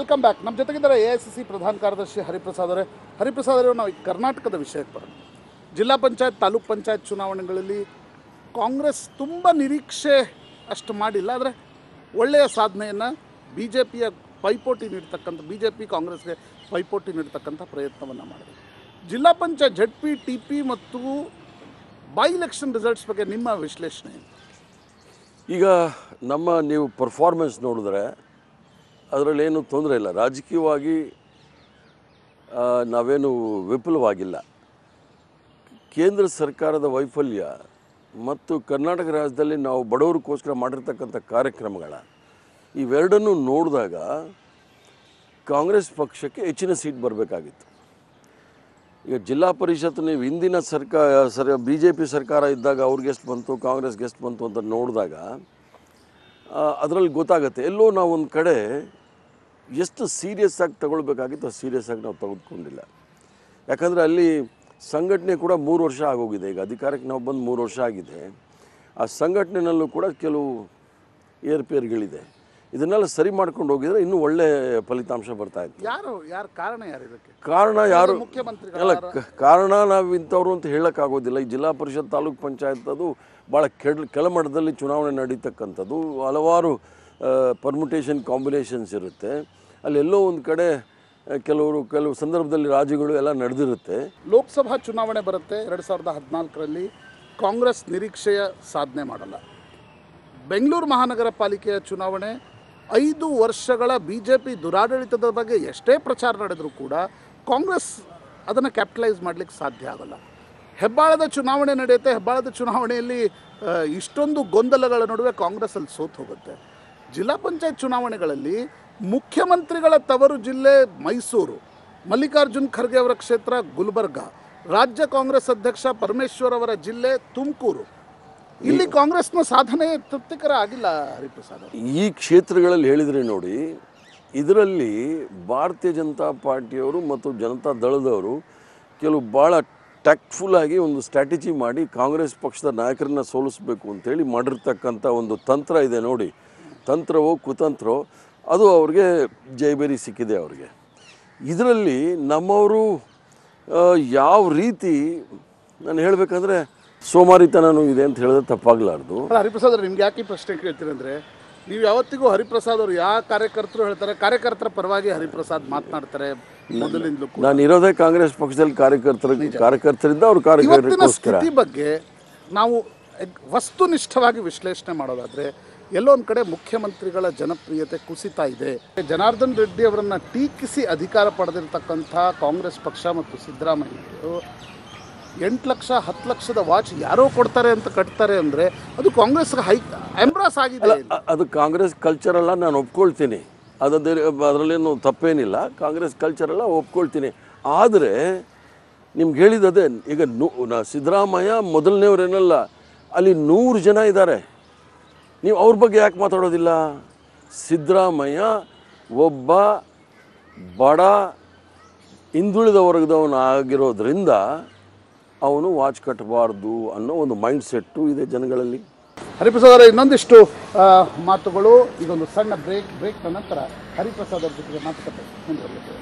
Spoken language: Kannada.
Welcome back. ನಮ್ಮ ಜೊತೆಗಿದ್ದಾರೆ AICC ಪ್ರಧಾನ ಕಾರ್ಯದರ್ಶಿ ಹರಿಪ್ರಸಾದ್ ಅವರೇ. ಹರಿಪ್ರಸಾದ್ ಅವರು, ನಾವು ಕರ್ನಾಟಕದ ವಿಷಯಕ್ಕೆ ಬರೋಣ. ಜಿಲ್ಲಾ ಪಂಚಾಯತ್, ತಾಲೂಕ್ ಪಂಚಾಯತ್ ಚುನಾವಣೆಗಳಲ್ಲಿ ಕಾಂಗ್ರೆಸ್ ತುಂಬ ನಿರೀಕ್ಷೆ ಅಷ್ಟು ಮಾಡಿಲ್ಲ, ಆದರೆ ಒಳ್ಳೆಯ ಸಾಧನೆಯನ್ನು BJPಯ ಪೈಪೋಟಿ ನೀಡ್ತಕ್ಕಂಥ BJP ಕಾಂಗ್ರೆಸ್ಗೆ ಪೈಪೋಟಿ ನೀಡ್ತಕ್ಕಂಥ ಪ್ರಯತ್ನವನ್ನು ಮಾಡಿದೆ. ಜಿಲ್ಲಾ ಪಂಚಾಯತ್ ZP, TP ಮತ್ತು ಬೈ ಎಲೆಕ್ಷನ್ ರಿಸಲ್ಟ್ಸ್ ಬಗ್ಗೆ ನಿಮ್ಮ ವಿಶ್ಲೇಷಣೆ? ಈಗ ನೀವು ಪರ್ಫಾರ್ಮೆನ್ಸ್ ನೋಡಿದ್ರೆ ಅದರಲ್ಲೇನು ತೊಂದರೆ ಇಲ್ಲ. ರಾಜಕೀಯವಾಗಿ ನಾವೇನು ವಿಫಲವಾಗಿಲ್ಲ. ಕೇಂದ್ರ ಸರ್ಕಾರದ ವೈಫಲ್ಯ ಮತ್ತು ಕರ್ನಾಟಕ ರಾಜ್ಯದಲ್ಲಿ ನಾವು ಬಡವರಿಗೋಸ್ಕರ ಮಾಡಿರ್ತಕ್ಕಂಥ ಕಾರ್ಯಕ್ರಮಗಳ ಇವೆರಡನ್ನೂ ನೋಡಿದಾಗ ಕಾಂಗ್ರೆಸ್ ಪಕ್ಷಕ್ಕೆ ಹೆಚ್ಚಿನ ಸೀಟ್ ಬರಬೇಕಾಗಿತ್ತು. ಈಗ ಜಿಲ್ಲಾ ಪರಿಷತ್ ನೀವು ಹಿಂದಿನ BJP ಸರ್ಕಾರ ಇದ್ದಾಗ ಅವ್ರಿಗೆ ಎಷ್ಟು ಬಂತು, ಕಾಂಗ್ರೆಸ್ಗೆ ಎಷ್ಟು ಬಂತು ಅಂತ ನೋಡಿದಾಗ ಅದರಲ್ಲಿ ಗೊತ್ತಾಗುತ್ತೆ. ಎಲ್ಲೋ ನಾವು ಒಂದು ಕಡೆ ಎಷ್ಟು ಸೀರಿಯಸ್ ಆಗಿ ತಗೊಳ್ಬೇಕಾಗಿತ್ತು ಸೀರಿಯಸ್ ಆಗಿ ನಾವು ತೆಗೆದುಕೊಂಡಿಲ್ಲ. ಯಾಕಂದರೆ ಅಲ್ಲಿ ಸಂಘಟನೆ ಕೂಡ 3 ವರ್ಷ ಆಗೋಗಿದೆ. ಈಗ ಅಧಿಕಾರಕ್ಕೆ ನಾವು ಬಂದು 3 ವರ್ಷ ಆಗಿದೆ. ಆ ಸಂಘಟನೆಯಲ್ಲೂ ಕೂಡ ಕೆಲವು ಏರ್ಪೇರುಗಳಿದೆ. ಇದನ್ನೆಲ್ಲ ಸರಿ ಮಾಡ್ಕೊಂಡು ಹೋಗಿದ್ರೆ ಇನ್ನೂ ಒಳ್ಳೆ ಫಲಿತಾಂಶ ಬರ್ತಾ ಇತ್ತು. ಕಾರಣ ಯಾರು ಇದಕ್ಕೆ? ಅಲ್ಲ, ಕಾರಣ ನಾವು ಇಂಥವ್ರು ಅಂತ ಹೇಳೋಕ್ಕಾಗೋದಿಲ್ಲ. ಈ ಜಿಲ್ಲಾ ಪರಿಷತ್, ತಾಲೂಕ್ ಪಂಚಾಯತ್ ಅದು ಭಾಳ ಕೆಳಮಟ್ಟದಲ್ಲಿ ಚುನಾವಣೆ ನಡೀತಕ್ಕಂಥದ್ದು. ಹಲವಾರು ಪರ್ಮುಟೇಷನ್ ಕಾಂಬಿನೇಷನ್ಸ್ ಇರುತ್ತೆ. ಅಲ್ಲೆಲ್ಲೋ ಒಂದು ಕಡೆ ಕೆಲವು ಸಂದರ್ಭದಲ್ಲಿ ರಾಜ್ಯಗಳು ಎಲ್ಲ ನಡೆದಿರುತ್ತೆ. ಲೋಕಸಭಾ ಚುನಾವಣೆ ಬರುತ್ತೆ 2014ರಲ್ಲಿ. ಕಾಂಗ್ರೆಸ್ ನಿರೀಕ್ಷೆಯ ಸಾಧನೆ ಮಾಡಲ್ಲ. ಬೆಂಗಳೂರು ಮಹಾನಗರ ಪಾಲಿಕೆಯ ಚುನಾವಣೆ 5 ವರ್ಷಗಳ BJP ದುರಾಡಳಿತದ ಬಗ್ಗೆ ಎಷ್ಟೇ ಪ್ರಚಾರ ನಡೆದರೂ ಕೂಡ ಕಾಂಗ್ರೆಸ್ ಅದನ್ನು ಕ್ಯಾಪಿಟಲೈಸ್ ಮಾಡಲಿಕ್ಕೆ ಸಾಧ್ಯ ಆಗಲ್ಲ. ಹೆಬ್ಬಾಳದ ಚುನಾವಣೆ ನಡೆಯುತ್ತೆ. ಹೆಬ್ಬಾಳದ ಚುನಾವಣೆಯಲ್ಲಿ ಇಷ್ಟೊಂದು ಗೊಂದಲಗಳ ನಡುವೆ ಕಾಂಗ್ರೆಸ್ ಅಲ್ಲಿ ಸೋತು ಹೋಗುತ್ತೆ. ಜಿಲ್ಲಾ ಪಂಚಾಯತ್ ಚುನಾವಣೆಗಳಲ್ಲಿ ಮುಖ್ಯಮಂತ್ರಿಗಳ ತವರು ಜಿಲ್ಲೆ ಮೈಸೂರು, ಮಲ್ಲಿಕಾರ್ಜುನ್ ಖರ್ಗೆ ಅವರ ಕ್ಷೇತ್ರ ಗುಲ್ಬರ್ಗ, ರಾಜ್ಯ ಕಾಂಗ್ರೆಸ್ ಅಧ್ಯಕ್ಷ ಪರಮೇಶ್ವರ್ ಅವರ ಜಿಲ್ಲೆ ತುಮಕೂರು. ಇಲ್ಲಿ ಕಾಂಗ್ರೆಸ್ನ ಸಾಧನೆ ತೃಪ್ತಿಕರ ಆಗಿಲ್ಲ. ಹರಿಪ್ರಸಾದ್, ಈ ಕ್ಷೇತ್ರಗಳಲ್ಲಿ ಹೇಳಿದರೆ ನೋಡಿ, ಇದರಲ್ಲಿ ಭಾರತೀಯ ಜನತಾ ಪಾರ್ಟಿಯವರು ಮತ್ತು ಜನತಾ ದಳದವರು ಕೆಲವು ಭಾಳ ಟ್ಯಾಕ್ಟ್ಫುಲ್ಲಾಗಿ ಒಂದು ಸ್ಟ್ರಾಟಜಿ ಮಾಡಿ ಕಾಂಗ್ರೆಸ್ ಪಕ್ಷದ ನಾಯಕರನ್ನ ಸೋಲಿಸಬೇಕು ಅಂತೇಳಿ ಮಾಡಿರ್ತಕ್ಕಂಥ ಒಂದು ತಂತ್ರ ಇದೆ ನೋಡಿ. ತಂತ್ರವೋ ಕುತಂತ್ರೋ ಅದು ಅವ್ರಿಗೆ ಜೈಬೇರಿ ಸಿಕ್ಕಿದೆ ಅವ್ರಿಗೆ. ಇದರಲ್ಲಿ ನಮ್ಮವರು ಯಾವ ರೀತಿ ನಾನು ಹೇಳಬೇಕಂದ್ರೆ ಸೋಮಾರಿತನೂ ಇದೆ ಅಂತ ಹೇಳಿದ್ರೆ ತಪ್ಪಾಗಲಾರ್ದು. ಹರಿಪ್ರಸಾದ್ ಅವ್ರು, ನಿಮ್ಗೆ ಯಾಕೆ ಪ್ರಶ್ನೆ ಕೇಳ್ತೀರಂದರೆ, ನೀವು ಯಾವತ್ತಿಗೂ ಹರಿಪ್ರಸಾದ್ ಅವರು ಯಾವ ಕಾರ್ಯಕರ್ತರು ಹೇಳ್ತಾರೆ, ಕಾರ್ಯಕರ್ತರ ಪರವಾಗಿ ಹರಿಪ್ರಸಾದ್ ಮಾತನಾಡ್ತಾರೆ ಮೊದಲಿಂದಲೂ. ನಾನು ಇರೋದೇ ಕಾಂಗ್ರೆಸ್ ಪಕ್ಷದಲ್ಲಿ ಕಾರ್ಯಕರ್ತರಿಂದ ಅವ್ರ ಕಾರ್ಯಕರ್ತರಿಗೋಸ್ಕರ. ಸ್ಥಿತಿ ಬಗ್ಗೆ ನಾವು ವಸ್ತುನಿಷ್ಠವಾಗಿ ವಿಶ್ಲೇಷಣೆ ಮಾಡೋದಾದರೆ ಎಲ್ಲೋ ಒಂದು ಕಡೆ ಮುಖ್ಯಮಂತ್ರಿಗಳ ಜನಪ್ರಿಯತೆ ಕುಸಿತಾ ಇದೆ. ಜನಾರ್ದನ್ ರೆಡ್ಡಿ ಅವರನ್ನು ಟೀಕಿಸಿ ಅಧಿಕಾರ ಪಡೆದಿರ್ತಕ್ಕಂಥ ಕಾಂಗ್ರೆಸ್ ಪಕ್ಷ ಮತ್ತು ಸಿದ್ದರಾಮಯ್ಯರು 8 ಲಕ್ಷ 10 ಲಕ್ಷದ ವಾಚ್ ಯಾರೋ ಕೊಡ್ತಾರೆ ಅಂತ ಕಟ್ತಾರೆ ಅಂದರೆ ಅದು ಕಾಂಗ್ರೆಸ್ಗೆ ಎಂಬ್ರಾಸ್ ಆಗಿದೆ. ಅದು ಕಾಂಗ್ರೆಸ್ ಕಲ್ಚರಲ್ಲ, ನಾನು ಒಪ್ಕೊಳ್ತೀನಿ. ಅದರಲ್ಲೇನು ತಪ್ಪೇನಿಲ್ಲ. ಕಾಂಗ್ರೆಸ್ ಕಲ್ಚರಲ್ಲ, ಒಪ್ಕೊಳ್ತೀನಿ. ಆದರೆ ನಿಮ್ಗೆ ಹೇಳಿದದೇ, ಈಗ ಸಿದ್ದರಾಮಯ್ಯ ಮೊದಲನೇವ್ರೇನಲ್ಲ, ಅಲ್ಲಿ 100 ಜನ ಇದ್ದಾರೆ. ನೀವು ಅವ್ರ ಬಗ್ಗೆ ಯಾಕೆ ಮಾತಾಡೋದಿಲ್ಲ? ಸಿದ್ದರಾಮಯ್ಯ ಒಬ್ಬ ಬಡ ಹಿಂದುಳಿದ ವರ್ಗದವನಾಗಿರೋದ್ರಿಂದ ಅವನು ವಾಚ್ ಕಟ್ಟಬಾರ್ದು ಅನ್ನೋ ಒಂದು ಮೈಂಡ್ ಸೆಟ್ಟು ಇದೆ ಜನಗಳಲ್ಲಿ. ಹರಿಪ್ರಸಾದ್ ಅವರ ಇನ್ನೊಂದಿಷ್ಟು ಮಾತುಗಳು. ಇದೊಂದು ಸಣ್ಣ ಬ್ರೇಕ್ನ ನಂತರ ಹರಿಪ್ರಸಾದ್ ಅವ್ರ ಜೊತೆಗೆ ಮಾತುಕತೆ ಮುಂದುವರಿಯುತ್ತದೆ.